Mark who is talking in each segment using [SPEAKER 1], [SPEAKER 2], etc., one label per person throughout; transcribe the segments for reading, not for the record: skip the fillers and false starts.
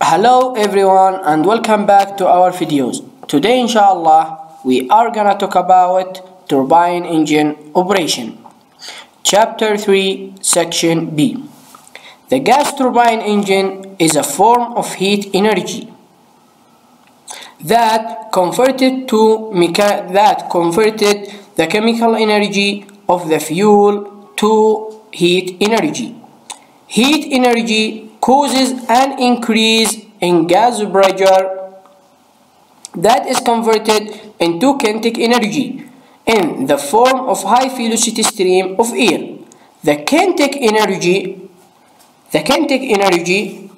[SPEAKER 1] Hello everyone and welcome back to our videos. Today inshallah we are gonna talk about turbine engine operation. Chapter 3 Section B. The gas turbine engine is a form of heat energy that converted the chemical energy of the fuel to heat energy. Heat energy causes an increase in gas pressure that is converted into kinetic energy in the form of high velocity stream of air. The kinetic energy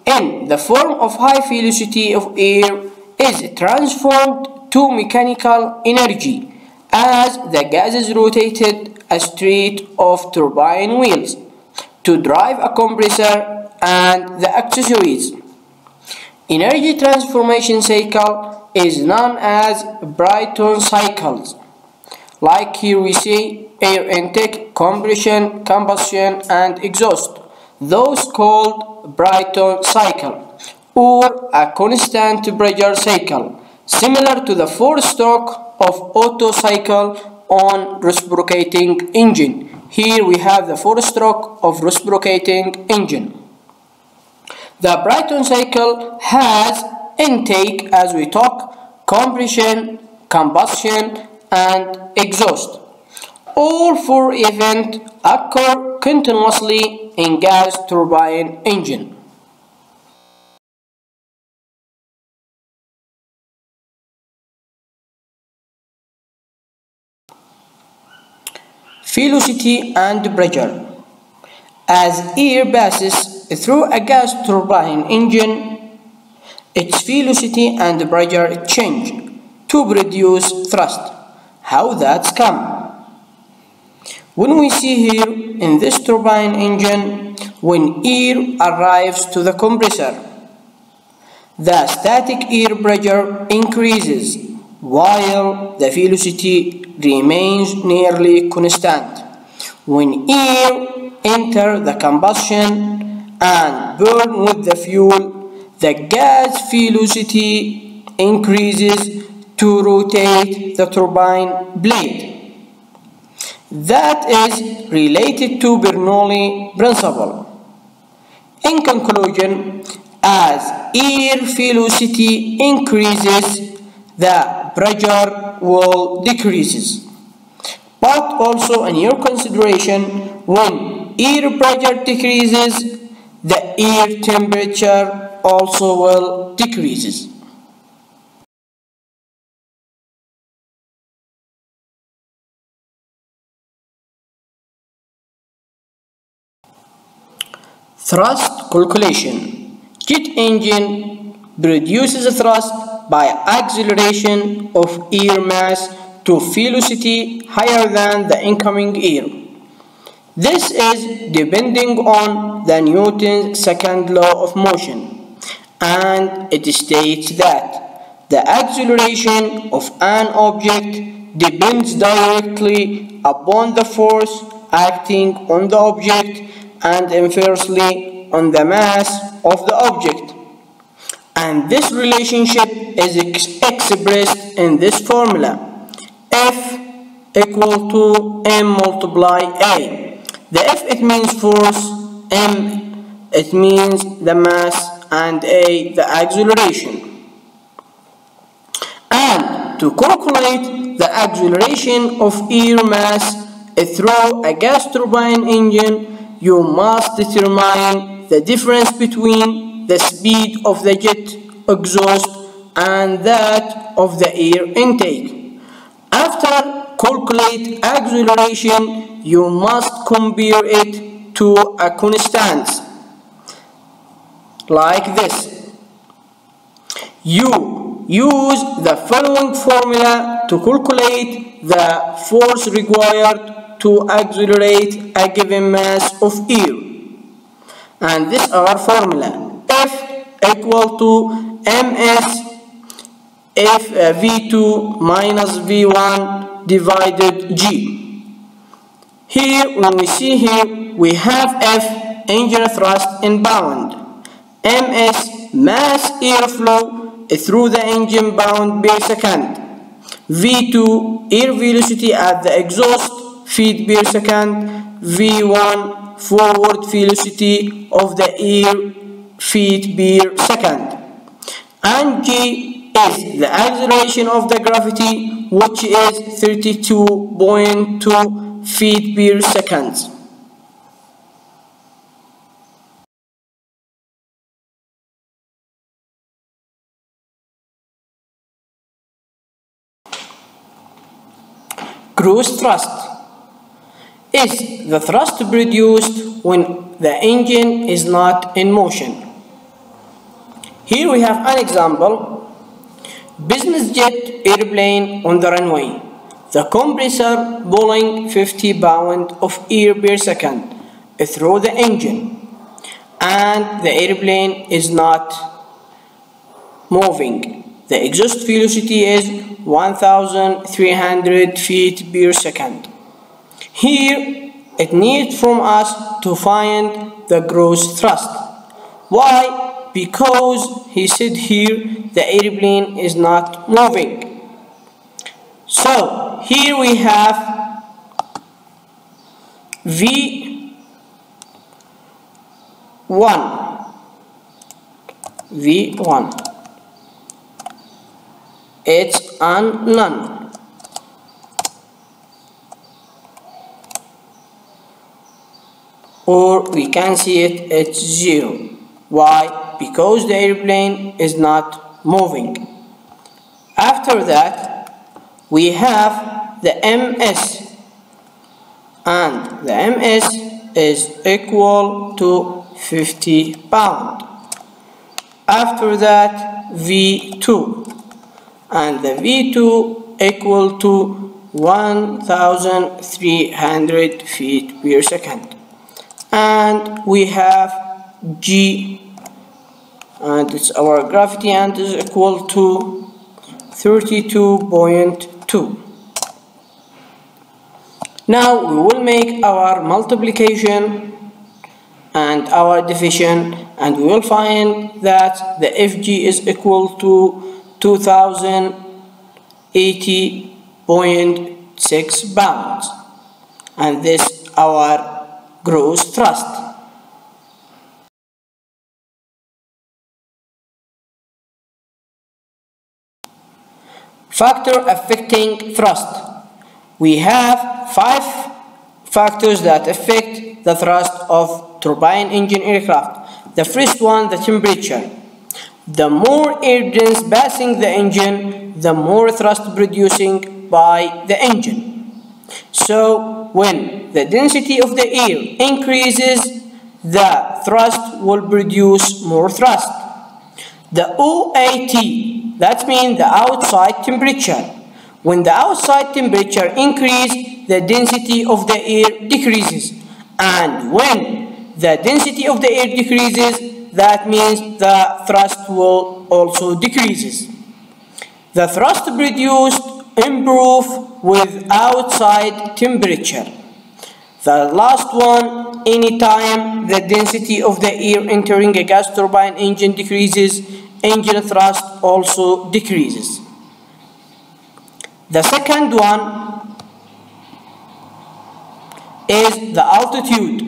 [SPEAKER 1] in the form of high velocity of air is transformed to mechanical energy as the gas is rotated straight of turbine wheels to drive a compressor and the accessories. Energy transformation cycle is known as Brayton cycles. Like here we see air intake, compression, combustion and exhaust. Those called Brayton cycle or a constant pressure cycle, similar to the four-stroke of Otto cycle on reciprocating engine. Here we have the four-stroke of reciprocating engine. The Brayton cycle has intake, as we talk, compression, combustion, and exhaust. All four events occur continuously in gas turbine engine. Velocity and pressure. As air passes through a gas turbine engine, its velocity and pressure change to produce thrust. How that's come? When we see here in this turbine engine, when air arrives to the compressor, the static air pressure increases while the velocity remains nearly constant. When air enters the combustion and burn with the fuel, the gas velocity increases to rotate the turbine blade. That is related to Bernoulli principle. In conclusion, as air velocity increases, the pressure will decreases. But also in your consideration, when air pressure decreases, the air temperature also will decreases. Thrust calculation. Jet engine produces thrust by acceleration of air mass to velocity higher than the incoming air. This is depending on the Newton's second law of motion, and it states that the acceleration of an object depends directly upon the force acting on the object and inversely on the mass of the object. And this relationship is expressed in this formula: F equal to M multiply A. The F, it means force, M, it means the mass, and A, the acceleration. And to calculate the acceleration of air mass through a gas turbine engine, you must determine the difference between the speed of the jet exhaust and that of the air intake. After calculate acceleration, you must compare it to a constant like this. You use the following formula to calculate the force required to accelerate a given mass of air. And this is our formula: F equal to ms F V2 minus V1 divided G. Here, when we see here, we have F engine thrust in pound, ms mass airflow through the engine pound per second. V2 air velocity at the exhaust feet per second. V1 forward velocity of the air feet per second. And G is the acceleration of the gravity, which is 32.2 feet per second. Cruise thrust is the thrust produced when the engine is not in motion. Here we have an example. Business jet airplane on the runway. The compressor pulling 50 pounds of air per second through the engine, and the airplane is not moving. The exhaust velocity is 1,300 feet per second. Here it needs from us to find the gross thrust. Why? Because he said here the airplane is not moving. So here we have V1. It's unknown. Or we can see it's 0. Why? Because the airplane is not moving. After that, we have the MS, and the MS is equal to 50 pounds. After that, V2, and the V2 equal to 1,300 feet per second. And we have G, and it's our gravity, and is equal to 32.2. Now we will make our multiplication and our division, and we will find that the FG is equal to 2,080.6 pounds, and this our gross thrust. Factor affecting thrust. We have 5 factors that affect the thrust of turbine engine aircraft. The first one, the temperature. The more air dense passing the engine, the more thrust producing by the engine. So when the density of the air increases, the thrust will produce more thrust. The OAT, that means the outside temperature. When the outside temperature increases, the density of the air decreases. And when the density of the air decreases, that means the thrust will also decreases. The thrust produced improve with outside temperature. The last one, anytime the density of the air entering a gas turbine engine decreases, engine thrust also decreases. The second one is the altitude.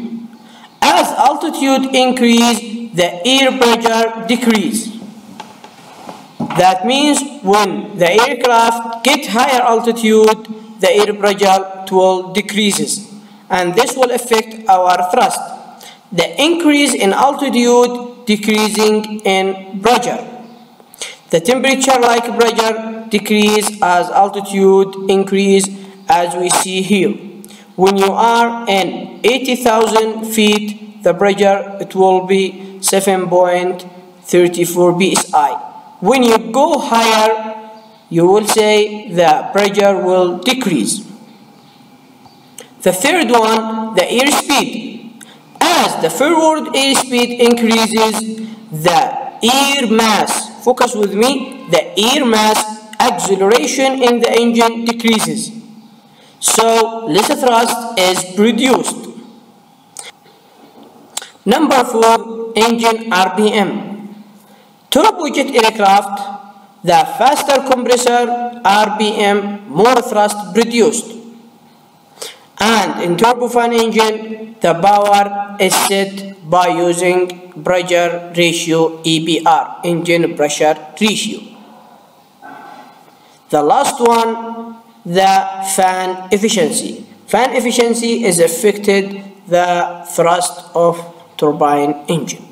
[SPEAKER 1] As altitude increase, the air pressure decrease. That means when the aircraft get higher altitude, the air pressure will decreases, and this will affect our thrust. The increase in altitude decreasing in pressure. The temperature like pressure decrease as altitude increase, as we see here. When you are in 80,000 feet, the pressure it will be 7.34 psi. When you go higher, you will say the pressure will decrease. The third one, the airspeed. As the forward airspeed increases, the air mass, focus with me, the air mass acceleration in the engine decreases. So less thrust is produced. Number 4, engine RPM. Turbojet aircraft, the faster compressor RPM, more thrust produced. And in turbofan engine, the power is set by using pressure ratio EPR, engine pressure ratio. The last one, the fan efficiency. Fan efficiency is affected the thrust of turbine engine.